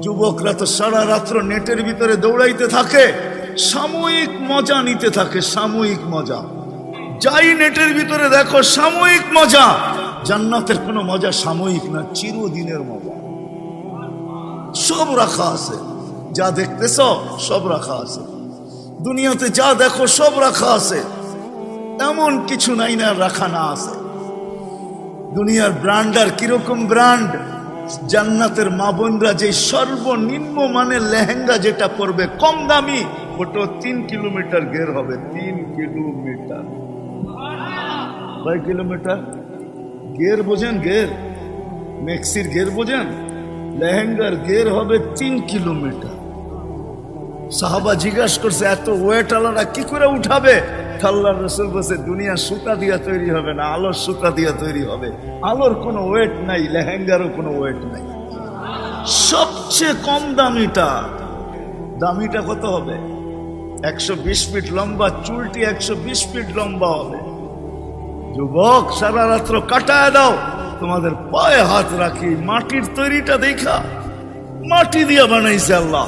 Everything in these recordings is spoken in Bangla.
যুবকরা তো সারা রাত্র নেটের ভিতরে দৌড়াইতে থাকে, সাময়িক মজা নিতে থাকে, সাময়িক মজা। যাই নেটের ভিতরে দেখো সাময়িক মজা। জান্নাতের কোনো মজা সাময়িক না, চিরদিনের মজা। সব রাখা আছে, যা দেখতেছ সব রাখা আছে। দুনিয়াতে যা দেখো সব রাখা আছে, এমন কিছু নাই না রাখা না আছে। দুনিয়ার ব্র্যান্ড আর কিরকম ব্র্যান্ড, জান্নাতের মা বোনরা যে সর্বনিম্ন মানের লেহেঙ্গা যেটা পরবে কম দামি, ওটা 3 কিলোমিটার ঘের হবে। 3 কিলোমিটার, কয় কিলোমিটার ঘের বোঝেন? ঘের মেক্সির ঘের বোঝেন? লেহেঙ্গার ঘের হবে 3 কিলোমিটার। সাহাবা জিজ্ঞাসা করছে এত ওয়েট আলাদা কি করে উঠাবে? আল্লাহর রাসূল বলেছে দুনিয়া সুতা দিয়া তৈরি হবে না, আলোর সুতা দিয়া তৈরি হবে। আলোর কোনো ওয়েট নাই, লেহেঙ্গারও কোনো ওয়েট নাই। সবচেয়ে কম দামিটা, দামিটা কত হবে? 120 ফিট লম্বা, চুলটি 120 ফিট লম্বা হবে। যুবক সারা রাত্র কাটায় দাও, তোমাদের পায়ে হাত রাখি। মাটির তৈরিটা দেখা, মাটি দিয়া বানাইছে আল্লাহ।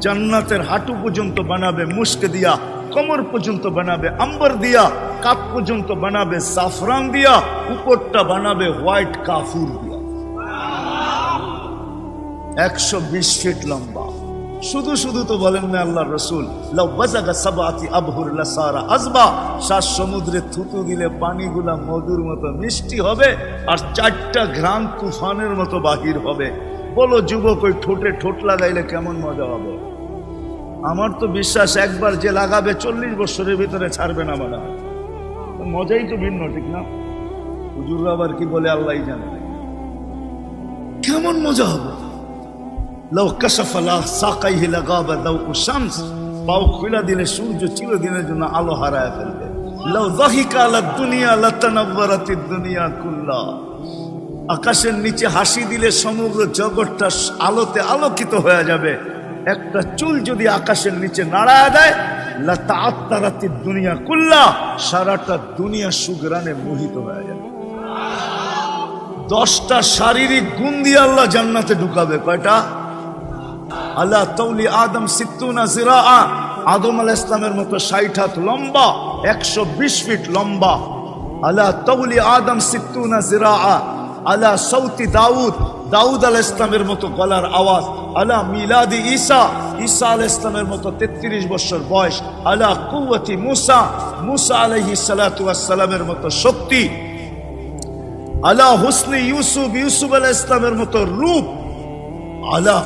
জান্নাতের হাঁটু পর্যন্ত বানাবে মুস্ক দিয়া, কোমর পর্যন্ত বানাবে আম্বার দিয়া, কাপ পর্যন্ত বানাবে সাফরান দিয়া, উপরটা বানাবে হোয়াইট কাফুর দিয়া। 120 ফিট লম্বা। শুধু শুধু তো বলেন না আল্লাহর রাসূল, লাউ বাযাগা সাবআতি আবহুর লাসারা আযবা, 7 সমুদ্রে থুতু দিলে পানিগুলা মধুর মতো মিষ্টি হবে, আর 4টা ঘ্রাণ তুফানের মতো বাহির হবে। বলো যুবক, ওই ঠোঁটে ঠোঁট লাগাইলে কেমন মজা হবে? আমার তো বিশ্বাস একবার যে লাগাবে 40 বছরের ভিতরে ছাড়বে না। মানে মজাই তো ভিন্ন, ঠিক না? হুজুররা আবার কি বলে আল্লাহই জানে কেমন মজা হবে। লাউ কাশাফা লা সাকাইহি লাগাবা দাউ শামস, পাও খুলে দিলে সূর্য চিরদিনের জন্য আলো হারায় ফেলবে। লাউ যাহিকা আলা দুনিয়া লাতানাওয়ারাতিদ দুনিয়া কুল্লা, আকাশের নিচে হাসি দিলে সমগ্র জগৎটা আলোতে আলোকিত হয়ে যাবে। একটা চুল যদি আকাশের নিচে নাড়ায় দেয়, লাতাআত্তারাতিদ দুনিয়া কুল্লা, সারাটা দুনিয়া সুঘ্রাণে মোহিত হয়ে যাবে। 10টা শারীরিক গুণ দিয়ে আল্লাহ জান্নাতে ঢুকাবে। কয়টা? আল্লাহ তাওলি আদম 60 জিরাআ, আদম আলাইহিস সালামের মতো 60 হাত লম্বা, 120 ফিট লম্বা। আল্লাহ তাওলি আদম 60 জিরাআ, আলা সৌতি দাউদ, দাউদ আলাইহিস সালামের মতো গলার আওয়াজ। আলা মিলাদি ঈসা, ঈসা আলাইহিস সালামের মতো 33 বছর বয়স। আলা কুওয়াতি মুসা, মুসা আলাইহিস সালাতু ওয়াস সালামের মতো শক্তি। আলা হুসনি ইউসুফ, ইউসুফ আলাইহিস সালামের মতো রূপ। আলা